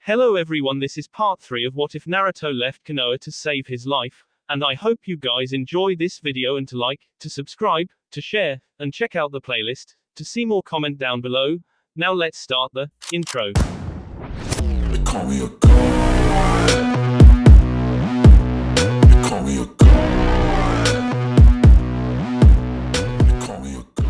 Hello everyone, this is part 3 of What If Naruto Left Konoha to Save His Life, and I hope you guys enjoy this video and to like, to subscribe, to share, and check out the playlist, to see more comment down below. Now let's start the intro. They call me a god. They call me a god. They call me a god.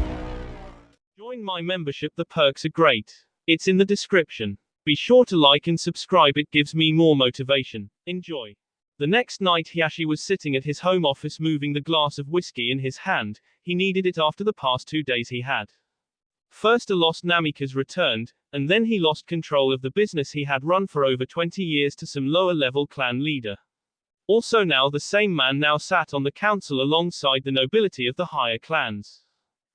Join my membership, the perks are great. It's in the description. Be sure to like and subscribe, it gives me more motivation. Enjoy. The next night Hiyashi was sitting at his home office moving the glass of whiskey in his hand. He needed it after the past 2 days he had. First a lost Namikaze returned, and then he lost control of the business he had run for over 20 years to some lower-level clan leader. Also now the same man now sat on the council alongside the nobility of the higher clans.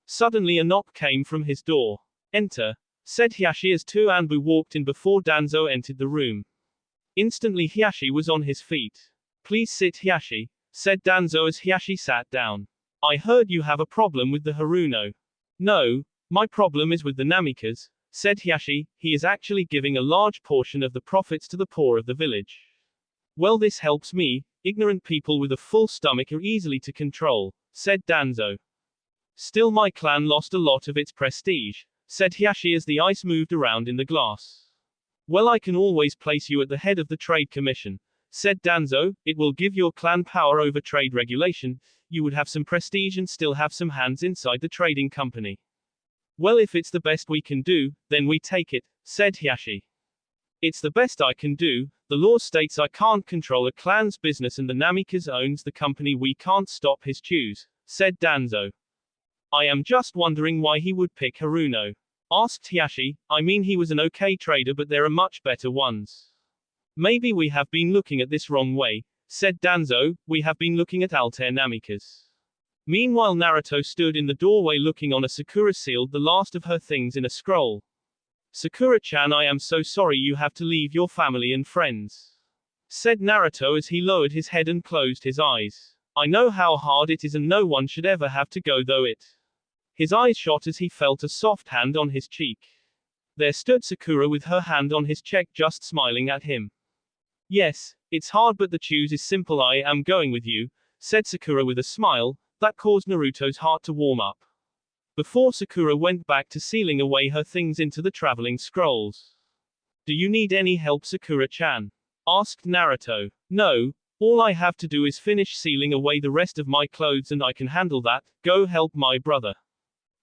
Suddenly a knock came from his door. "Enter," said Hiyashi as two Anbu walked in before Danzo entered the room. Instantly Hiyashi was on his feet. "Please sit, Hiyashi," said Danzo as Hiyashi sat down. "I heard you have a problem with the Haruno." "No, my problem is with the Namikaze," said Hiyashi. "He is actually giving a large portion of the profits to the poor of the village." "Well, this helps me. Ignorant people with a full stomach are easily to control," said Danzo. "Still my clan lost a lot of its prestige," said Hiyashi as the ice moved around in the glass. "Well, I can always place you at the head of the trade commission," said Danzo. "It will give your clan power over trade regulation. You would have some prestige and still have some hands inside the trading company." "Well, if it's the best we can do, then we take it," said Hiyashi. "It's the best I can do. The law states I can't control a clan's business and the Namikaze owns the company. We can't stop his choose," said Danzo. "I am just wondering why he would pick Haruno," asked Hiyashi. "I mean, he was an okay trader, but there are much better ones." "Maybe we have been looking at this wrong way," said Danzo. "We have been looking at Altair Namikaze." Meanwhile Naruto stood in the doorway looking on. A Sakura sealed the last of her things in a scroll. "Sakura-chan, I am so sorry you have to leave your family and friends," said Naruto as he lowered his head and closed his eyes. "I know how hard it is and no one should ever have to go though it." His eyes shot as he felt a soft hand on his cheek. There stood Sakura with her hand on his cheek just smiling at him. "Yes, it's hard but the choose is simple. I am going with you," said Sakura with a smile that caused Naruto's heart to warm up. Before Sakura went back to sealing away her things into the traveling scrolls. "Do you need any help, Sakura-chan?" asked Naruto. "No, all I have to do is finish sealing away the rest of my clothes and I can handle that. Go help my brother,"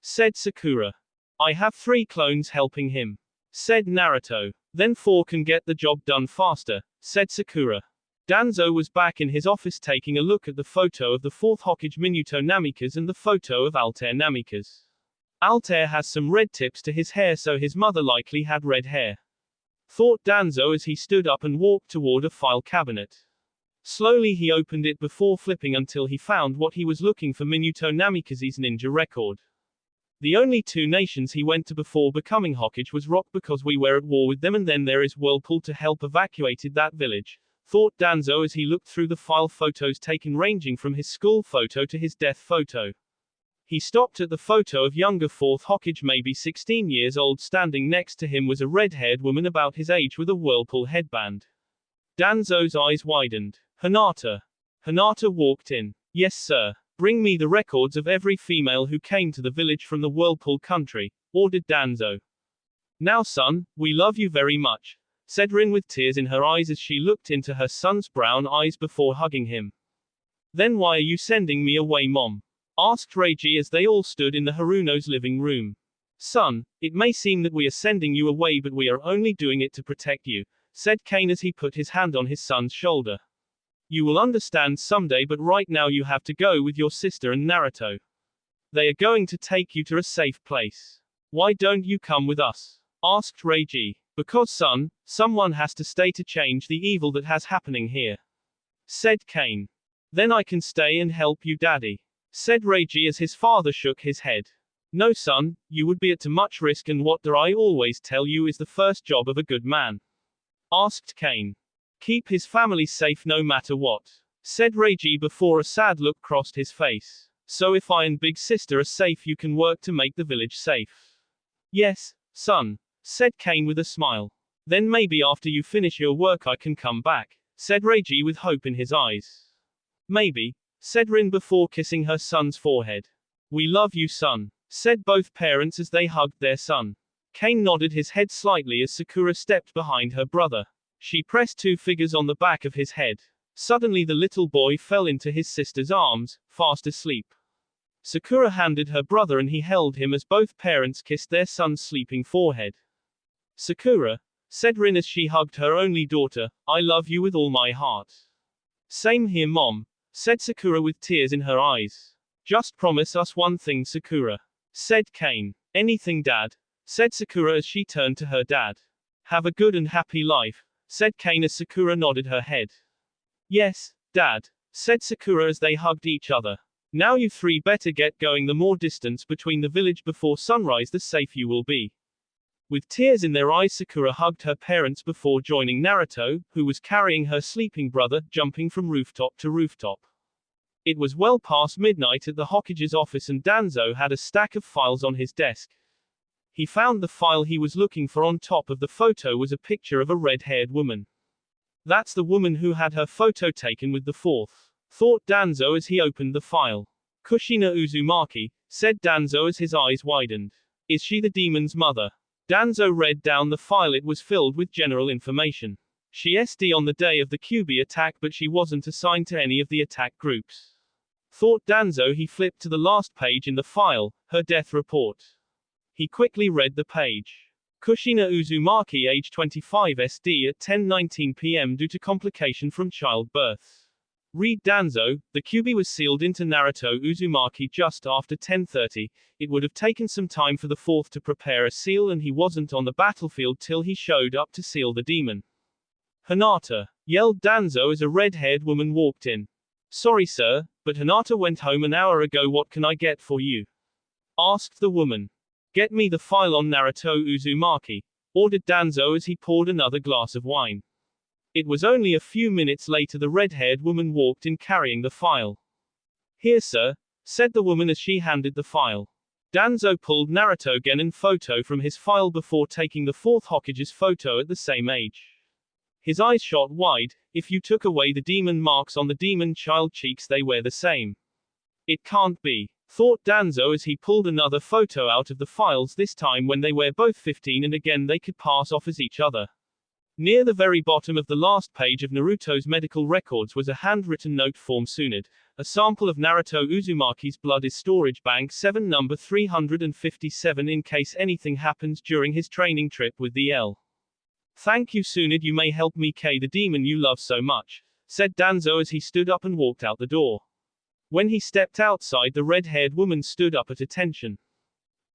said Sakura. "I have 3 clones helping him," said Naruto. "Then 4 can get the job done faster," said Sakura. Danzo was back in his office taking a look at the photo of the 4th Hokage Minato Namikaze and the photo of Altair Namikaze. Altair has some red tips to his hair, so his mother likely had red hair, thought Danzo as he stood up and walked toward a file cabinet. Slowly he opened it before flipping until he found what he was looking for: Minato Namikaze's ninja record. The only 2 nations he went to before becoming Hokage was Rock because we were at war with them, and then there is Whirlpool to help evacuated that village, thought Danzo as he looked through the file photos taken ranging from his school photo to his death photo. He stopped at the photo of younger 4th Hokage, maybe 16 years old. Standing next to him was a red-haired woman about his age with a Whirlpool headband. Danzo's eyes widened. "Hinata." Hinata walked in. "Yes sir. Bring me the records of every female who came to the village from the Whirlpool country," ordered Danzo. "Now son, we love you very much," said Rin with tears in her eyes as she looked into her son's brown eyes before hugging him. "Then why are you sending me away, Mom?" asked Reiji as they all stood in the Haruno's living room. "Son, it may seem that we are sending you away, but we are only doing it to protect you," said Kane as he put his hand on his son's shoulder. "You will understand someday, but right now you have to go with your sister and Naruto. They are going to take you to a safe place. Why don't you come with us?" asked Reiji. "Because son, someone has to stay to change the evil that has happening here," said Kane. "Then I can stay and help you, Daddy," said Reiji as his father shook his head. "No son, you would be at too much risk, and what do I always tell you is the first job of a good man?" asked Kane. "Keep his family safe no matter what," said Reiji before a sad look crossed his face. "So if I and big sister are safe, you can work to make the village safe." "Yes, son," said Kane with a smile. Then maybe after you finish your work I can come back, said Reiji with hope in his eyes. Maybe, said Rin before kissing her son's forehead. We love you, son, said both parents as they hugged their son. Kane nodded his head slightly as Sakura stepped behind her brother. She pressed two fingers on the back of his head. Suddenly the little boy fell into his sister's arms, fast asleep. Sakura handed her brother and he held him as both parents kissed their son's sleeping forehead. Sakura, said Rin as she hugged her only daughter, I love you with all my heart. Same here, Mom, said Sakura with tears in her eyes. Just promise us one thing, Sakura, said Kane. Anything, Dad, said Sakura as she turned to her dad. Have a good and happy life, said Kane as Sakura nodded her head. Yes, Dad, said Sakura as they hugged each other. Now you three better get going. The more distance between the village before sunrise, the safer you will be. With tears in their eyes, Sakura hugged her parents before joining Naruto, who was carrying her sleeping brother, jumping from rooftop to rooftop. It was well past midnight at the Hokage's office and Danzo had a stack of files on his desk. He found the file he was looking for. On top of the photo was a picture of a red-haired woman. That's the woman who had her photo taken with the fourth, thought Danzo as he opened the file. Kushina Uzumaki, said Danzo as his eyes widened. Is she the demon's mother? Danzo read down the file. It was filled with general information. She SD on the day of the QB attack, but she wasn't assigned to any of the attack groups. Thought Danzo. He flipped to the last page in the file, her death report. He quickly read the page. Kushina Uzumaki, age 25, SD at 10:19 p.m. due to complication from childbirth. Read Danzo, the QB was sealed into Naruto Uzumaki just after 10:30. It would have taken some time for the fourth to prepare a seal and he wasn't on the battlefield till he showed up to seal the demon. Hinata, yelled Danzo as a red-haired woman walked in. Sorry sir, but Hinata went home an hour ago. What can I get for you? Asked the woman. Get me the file on Naruto Uzumaki, ordered Danzo as he poured another glass of wine. It was only a few minutes later the red-haired woman walked in carrying the file. Here sir, said the woman as she handed the file. Danzo pulled Naruto Genin photo from his file before taking the fourth Hokage's photo at the same age. His eyes shot wide. If you took away the demon marks on the demon child cheeks, they were the same. It can't be, thought Danzo as he pulled another photo out of the files, this time when they were both 15 and again they could pass off as each other. Near the very bottom of the last page of Naruto's medical records was a handwritten note from Tsunade. A sample of Naruto Uzumaki's blood is storage bank 7 number 357 in case anything happens during his training trip with the L. Thank you Tsunade, you may help me K the demon you love so much, said Danzo as he stood up and walked out the door. When he stepped outside, the red-haired woman stood up at attention.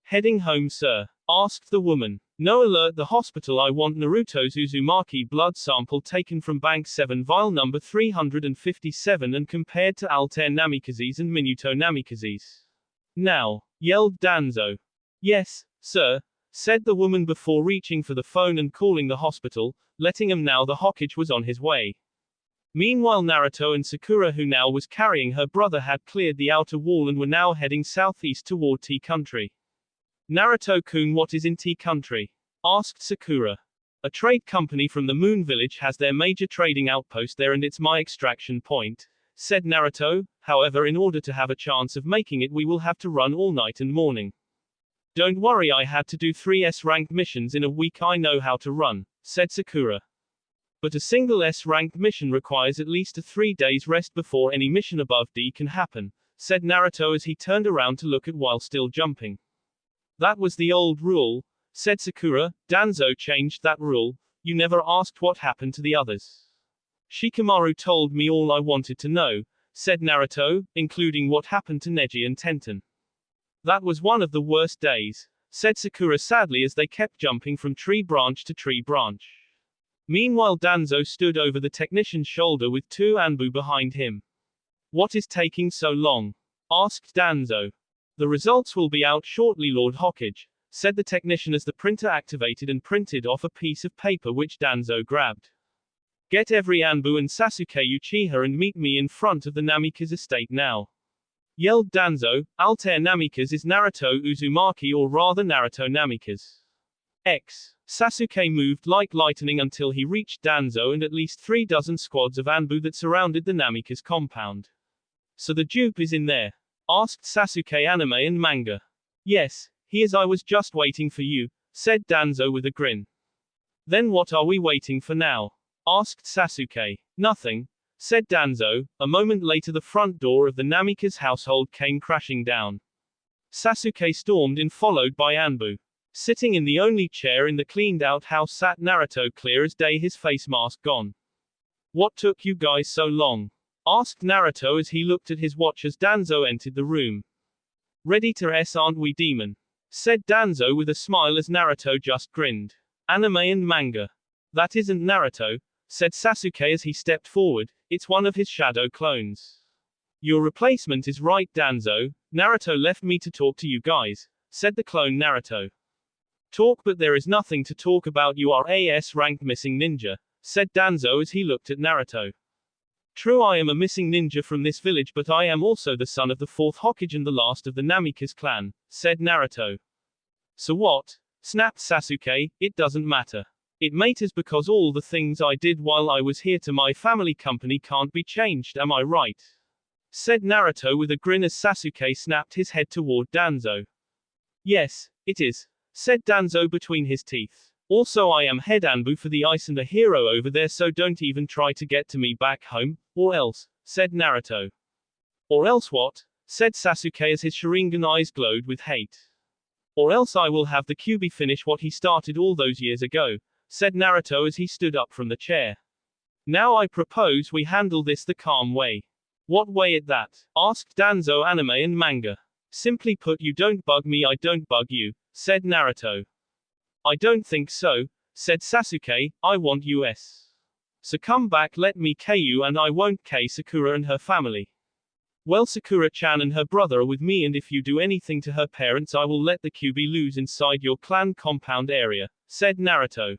Heading home sir? Asked the woman. No, alert the hospital. I want Naruto's Uzumaki blood sample taken from bank 7 vial number 357 and compared to Altair Namikaze's and Minuto Namikaze's. Now, yelled Danzo. Yes, sir, said the woman before reaching for the phone and calling the hospital, letting him know the Hokage was on his way. Meanwhile Naruto and Sakura, who now was carrying her brother, had cleared the outer wall and were now heading southeast toward Tea Country. Naruto-kun, what is in Tea Country? Asked Sakura. A trade company from the Moon Village has their major trading outpost there and it's my extraction point, said Naruto. However, in order to have a chance of making it we will have to run all night and morning. Don't worry, I had to do 3 S-ranked missions in a week. I know how to run, said Sakura. But a single S-ranked mission requires at least a 3 days rest before any mission above D can happen, said Naruto as he turned around to look at while still jumping. That was the old rule, said Sakura. Danzo changed that rule. You never asked what happened to the others. Shikamaru told me all I wanted to know, said Naruto, including what happened to Neji and Tenten. That was one of the worst days, said Sakura sadly as they kept jumping from tree branch to tree branch. Meanwhile Danzo stood over the technician's shoulder with 2 Anbu behind him. What is taking so long? Asked Danzo. The results will be out shortly, Lord Hokage, said the technician as the printer activated and printed off a piece of paper which Danzo grabbed. Get every Anbu and Sasuke Uchiha and meet me in front of the Namikaze estate now. Yelled Danzo. Altair Namikaze is Naruto Uzumaki, or rather Naruto Namikaze. Sasuke moved like lightning until he reached Danzo and at least 3 dozen squads of Anbu that surrounded the Namikaze compound. So the dupe is in there? Asked Sasuke anime and manga. Yes, he is. I was just waiting for you, said Danzo with a grin. Then what are we waiting for now? Asked Sasuke. Nothing, said Danzo. A moment later the front door of the Namikaze household came crashing down. Sasuke stormed in followed by Anbu. Sitting in the only chair in the cleaned-out house sat Naruto clear as day, his face mask gone. What took you guys so long? Asked Naruto as he looked at his watch as Danzo entered the room. Ready to S, aren't we, demon? Said Danzo with a smile as Naruto just grinned. Anime and manga. That isn't Naruto, said Sasuke as he stepped forward, it's one of his shadow clones. Your replacement is right, Danzo. Naruto left me to talk to you guys, said the clone Naruto. Talk, but there is nothing to talk about. You are a S-ranked missing ninja, said Danzo as he looked at Naruto. True, I am a missing ninja from this village, but I am also the son of the 4th Hokage and the last of the Namikaze clan, said Naruto. So what? Snapped Sasuke, it doesn't matter. It matters because all the things I did while I was here to my family company can't be changed, am I right? Said Naruto with a grin as Sasuke snapped his head toward Danzo. Yes, it is, said Danzo between his teeth. Also, I am head Anbu for the ice and a hero over there, so don't even try to get to me back home, or else, said Naruto. Or else what? Said Sasuke as his Sharingan eyes glowed with hate. Or else I will have the Kyuubi finish what he started all those years ago, said Naruto as he stood up from the chair. Now I propose we handle this the calm way. What way at that? Asked Danzo anime and manga. Simply put, you don't bug me, I don't bug you, said Naruto. I don't think so, said Sasuke, I want US. So come back, let me K you and I won't K Sakura and her family. Well, Sakura-chan and her brother are with me, and if you do anything to her parents I will let the Kyuubi loose inside your clan compound area, said Naruto.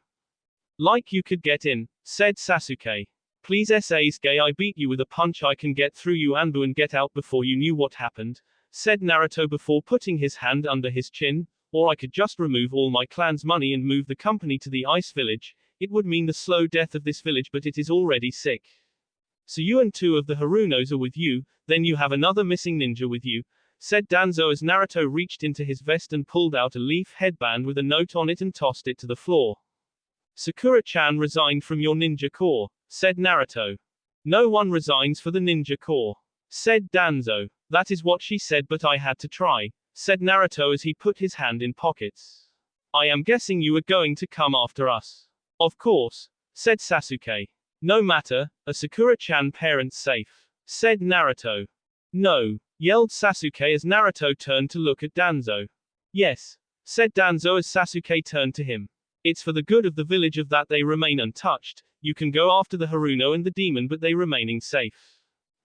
Like you could get in, said Sasuke. Please Sasuke, I beat you with a punch, I can get through you Anbu and get out before you knew what happened, said Naruto before putting his hand under his chin. Or I could just remove all my clan's money and move the company to the ice village. It would mean the slow death of this village, but it is already sick. So you and 2 of the Harunos are with you, then you have another missing ninja with you, said Danzo as Naruto reached into his vest and pulled out a leaf headband with a note on it and tossed it to the floor. Sakura-chan resigned from your ninja corps, said Naruto. No one resigns for the ninja corps, said Danzo. That is what she said, but I had to try, said Naruto as he put his hand in pockets. I am guessing you are going to come after us. Of course, said Sasuke. No matter, are Sakura-chan parents safe? Said Naruto. No, yelled Sasuke as Naruto turned to look at Danzo. Yes, said Danzo as Sasuke turned to him. It's for the good of the village of that they remain untouched. You can go after the Haruno and the demon, but they remaining safe.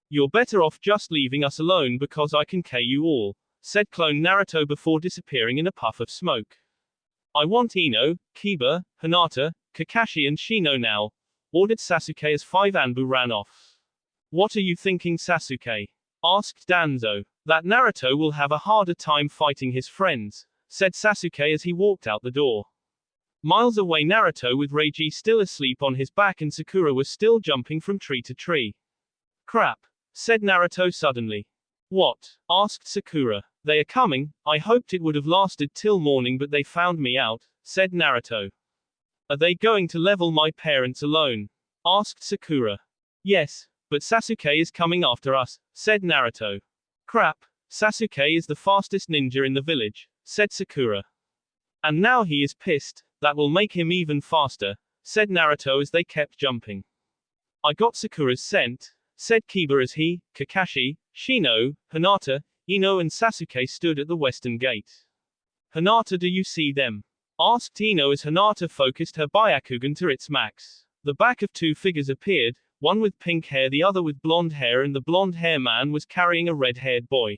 You're better off just leaving us alone because I can K you all, said clone Naruto before disappearing in a puff of smoke. I want Ino, Kiba, Hinata, Kakashi and Shino now, ordered Sasuke as 5 Anbu ran off. What are you thinking, Sasuke? Asked Danzo. That Naruto will have a harder time fighting his friends, said Sasuke as he walked out the door. Miles away, Naruto with Reiji still asleep on his back and Sakura was still jumping from tree to tree. Crap, said Naruto suddenly. What? Asked Sakura. They are coming. I hoped it would have lasted till morning, but they found me out, said Naruto. Are they going to level my parents alone? Asked Sakura. Yes, but Sasuke is coming after us, said Naruto. Crap, Sasuke is the fastest ninja in the village, said Sakura. And now he is pissed, that will make him even faster, said Naruto as they kept jumping. I got Sakura's scent, said Kiba as he, Kakashi, Shino, Hinata, Ino and Sasuke stood at the western gate. Hinata, do you see them? Asked Ino as Hinata focused her Byakugan to its max. The back of 2 figures appeared, one with pink hair, the other with blonde hair, and the blonde hair man was carrying a red-haired boy.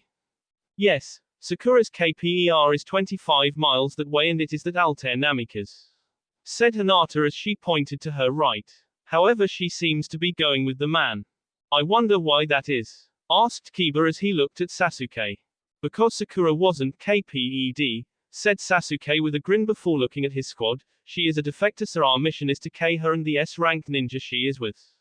Yes, Sakura's KPER is 25 miles that way, and it is that Altair Namikaze, said Hinata as she pointed to her right. However, she seems to be going with the man. I wonder why that is, asked Kiba as he looked at Sasuke. Because Sakura wasn't KPED, said Sasuke with a grin before looking at his squad. She is a defector, so our mission is to K her and the S-rank ninja she is with.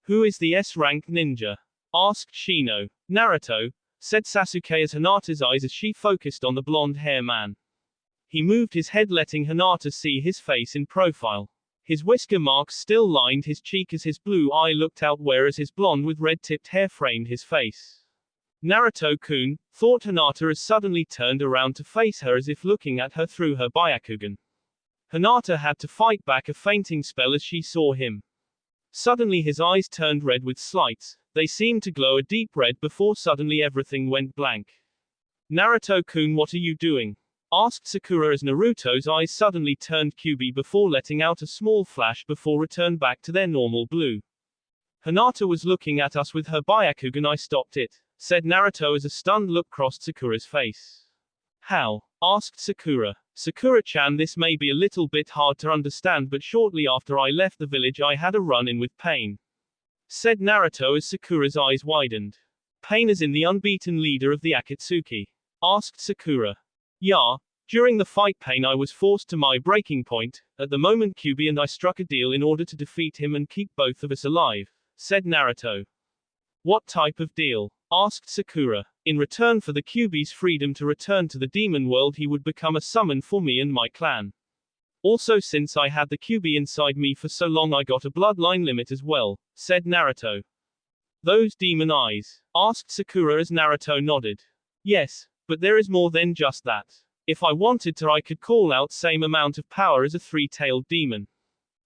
Who is the S-rank ninja? Asked Shino. Naruto, said Sasuke as Hinata's eyes as she focused on the blonde hair man. He moved his head letting Hinata see his face in profile. His whisker marks still lined his cheek as his blue eye looked out, whereas his blonde with red-tipped hair framed his face. Naruto-kun, thought Hinata as suddenly turned around to face her as if looking at her through her Byakugan. Hinata had to fight back a fainting spell as she saw him. Suddenly his eyes turned red with slights, they seemed to glow a deep red before suddenly everything went blank. Naruto-kun, what are you doing? Asked Sakura as Naruto's eyes suddenly turned cubey before letting out a small flash before returned back to their normal blue. Hinata was looking at us with her Byakugan. I stopped it, said Naruto as a stunned look crossed Sakura's face. How? Asked Sakura. Sakura-chan, this may be a little bit hard to understand, but shortly after I left the village I had a run-in with Pain, said Naruto as Sakura's eyes widened. Pain as in the unbeaten leader of the Akatsuki? Asked Sakura. Yeah, during the fight Pain I was forced to my breaking point, at the moment Kyuubi and I struck a deal in order to defeat him and keep both of us alive, said Naruto. What type of deal? Asked Sakura. In return for the Kyuubi's freedom to return to the demon world he would become a summon for me and my clan. Also since I had the Kyuubi inside me for so long I got a bloodline limit as well, said Naruto. Those demon eyes? Asked Sakura as Naruto nodded. Yes, but there is more than just that. If I wanted to I could call out same amount of power as a three-tailed demon,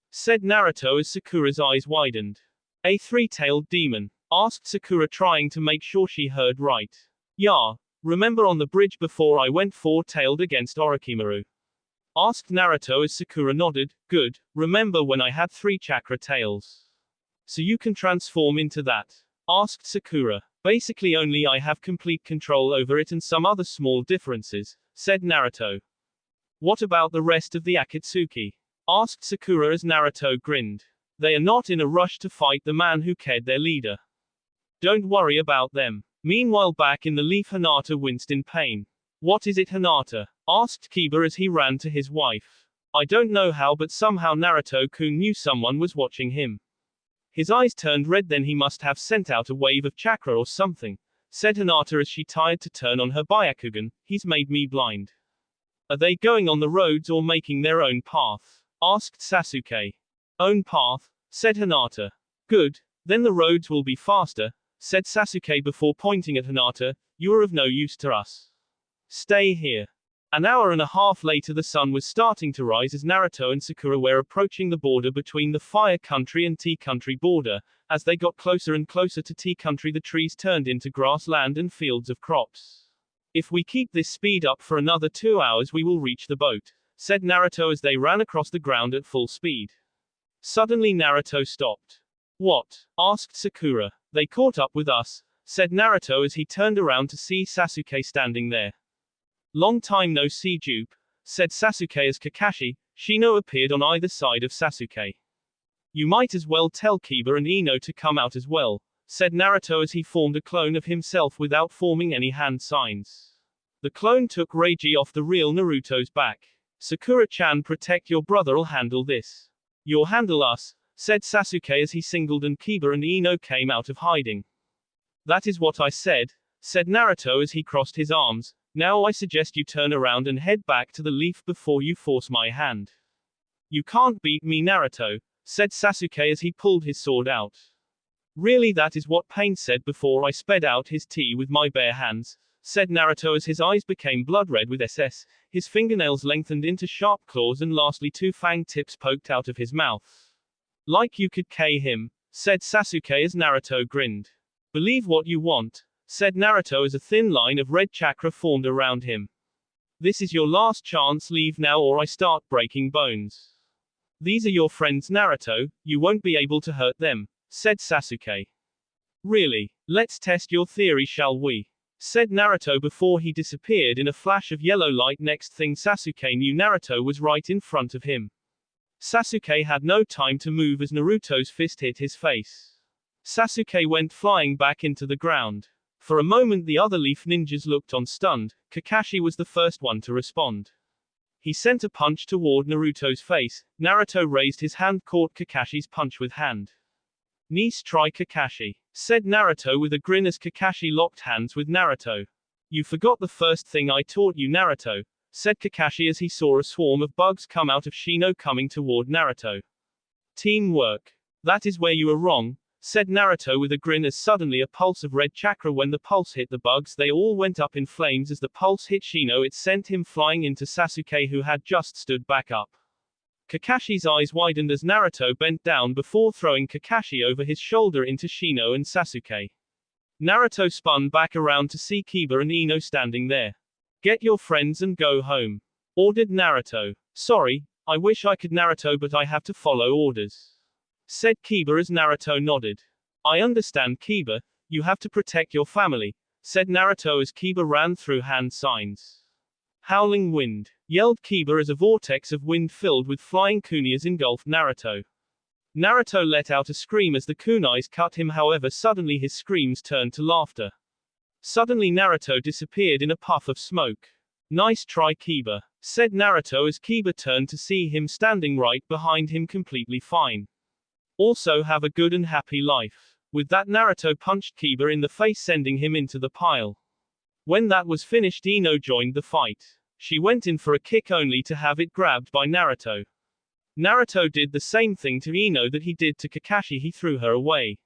said Naruto as Sakura's eyes widened. A three-tailed demon? Asked Sakura trying to make sure she heard right. Yeah, remember on the bridge before I went four-tailed against Orochimaru? Asked Naruto as Sakura nodded. Good, remember when I had 3 chakra tails? So you can transform into that? Asked Sakura. Basically only I have complete control over it and some other small differences, said Naruto. What about the rest of the Akatsuki? Asked Sakura as Naruto grinned. They are not in a rush to fight the man who killed their leader. Don't worry about them. Meanwhile back in the leaf Hinata winced in pain. What is it, Hinata? Asked Kiba as he ran to his wife. I don't know how, but somehow Naruto-kun knew someone was watching him. His eyes turned red, then he must have sent out a wave of chakra or something, said Hinata as she tried to turn on her Byakugan. He's made me blind. Are they going on the roads or making their own path? Asked Sasuke. Own path, said Hinata. Good, then the roads will be faster, said Sasuke before pointing at Hinata. You are of no use to us. Stay here. An hour and a half later the sun was starting to rise as Naruto and Sakura were approaching the border between the Fire Country and Tea Country border. As they got closer and closer to Tea Country the trees turned into grassland and fields of crops. If we keep this speed up for another 2 hours we will reach the boat, said Naruto as they ran across the ground at full speed. Suddenly Naruto stopped. What? Asked Sakura. They caught up with us, said Naruto as he turned around to see Sasuke standing there. Long time no see, dupe, said Sasuke as Kakashi, Shino appeared on either side of Sasuke. You might as well tell Kiba and Ino to come out as well, said Naruto as he formed a clone of himself without forming any hand signs. The clone took Reiji off the real Naruto's back. Sakura-chan, protect your brother, I'll handle this. You'll handle us, said Sasuke as he singled and Kiba and Ino came out of hiding. That is what I said Naruto as he crossed his arms. Now I suggest you turn around and head back to the leaf before you force my hand. You can't beat me, Naruto, said Sasuke as he pulled his sword out. Really, that is what Pain said before I sped out his tea with my bare hands, said Naruto as his eyes became blood red with SS, his fingernails lengthened into sharp claws and lastly 2 fang tips poked out of his mouth. Like you could K him, said Sasuke as Naruto grinned. Believe what you want, said Naruto as a thin line of red chakra formed around him. This is your last chance, leave now or I start breaking bones. These are your friends, Naruto, you won't be able to hurt them, said Sasuke. Really? Let's test your theory, shall we? Said Naruto before he disappeared in a flash of yellow light. Next thing Sasuke knew, Naruto was right in front of him. Sasuke had no time to move as Naruto's fist hit his face. Sasuke went flying back into the ground. For a moment the other leaf ninjas looked on stunned. Kakashi was the first one to respond. He sent a punch toward Naruto's face. Naruto raised his hand, caught Kakashi's punch with hand. "Nice try, Kakashi," said Naruto with a grin as Kakashi locked hands with Naruto. "You forgot the first thing I taught you, Naruto," said Kakashi as he saw a swarm of bugs come out of Shino coming toward Naruto. "Teamwork. That is where you are wrong," said Naruto with a grin as suddenly a pulse of red chakra. When the pulse hit the bugs, they all went up in flames. As the pulse hit Shino, it sent him flying into Sasuke, who had just stood back up. Kakashi's eyes widened as Naruto bent down before throwing Kakashi over his shoulder into Shino and Sasuke. Naruto spun back around to see Kiba and Ino standing there. "Get your friends and go home," ordered Naruto. "Sorry, I wish I could, Naruto, but I have to follow orders," said Kiba as Naruto nodded. "I understand, Kiba, you have to protect your family," said Naruto as Kiba ran through hand signs. "Howling wind," yelled Kiba as a vortex of wind filled with flying kunais engulfed Naruto. Naruto let out a scream as the kunais cut him. However, suddenly his screams turned to laughter. Suddenly Naruto disappeared in a puff of smoke. "Nice try, Kiba," said Naruto as Kiba turned to see him standing right behind him completely fine. "Also have a good and happy life." With that, Naruto punched Kiba in the face, sending him into the pile. When that was finished, Ino joined the fight. She went in for a kick only to have it grabbed by Naruto. Naruto did the same thing to Ino that he did to Kakashi. He threw her away.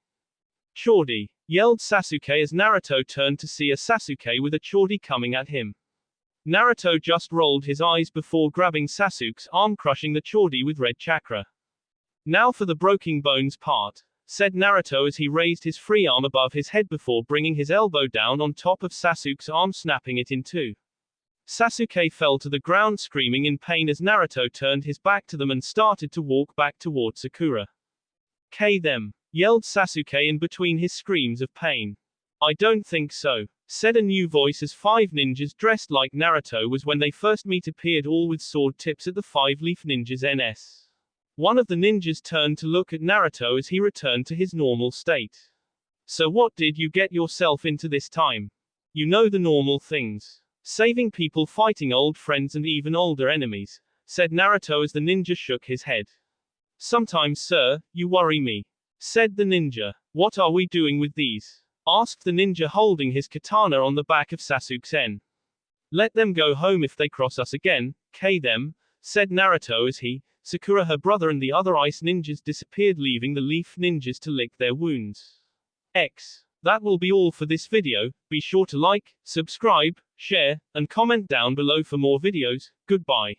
"Chordy!" yelled Sasuke as Naruto turned to see a Sasuke with a chordy coming at him. Naruto just rolled his eyes before grabbing Sasuke's arm, crushing the chordy with red chakra. "Now for the broken bones part," said Naruto as he raised his free arm above his head before bringing his elbow down on top of Sasuke's arm, snapping it in two. Sasuke fell to the ground screaming in pain as Naruto turned his back to them and started to walk back toward Sakura. "K them," yelled Sasuke in between his screams of pain. "I don't think so," said a new voice as 5 ninjas dressed like Naruto was when they first meet appeared, all with sword tips at the 5-leaf ninjas NS. One of the ninjas turned to look at Naruto as he returned to his normal state. "So what did you get yourself into this time? You know the normal things. Saving people, fighting old friends and even older enemies," said Naruto as the ninja shook his head. "Sometimes, sir, you worry me," said the ninja. "What are we doing with these?" asked the ninja holding his katana on the back of Sasuke's en. "Let them go home if they cross us again, K them," said Naruto as he, Sakura, her brother and the other ice ninjas disappeared, leaving the leaf ninjas to lick their wounds. That will be all for this video. Be sure to like, subscribe, share, and comment down below for more videos. Goodbye.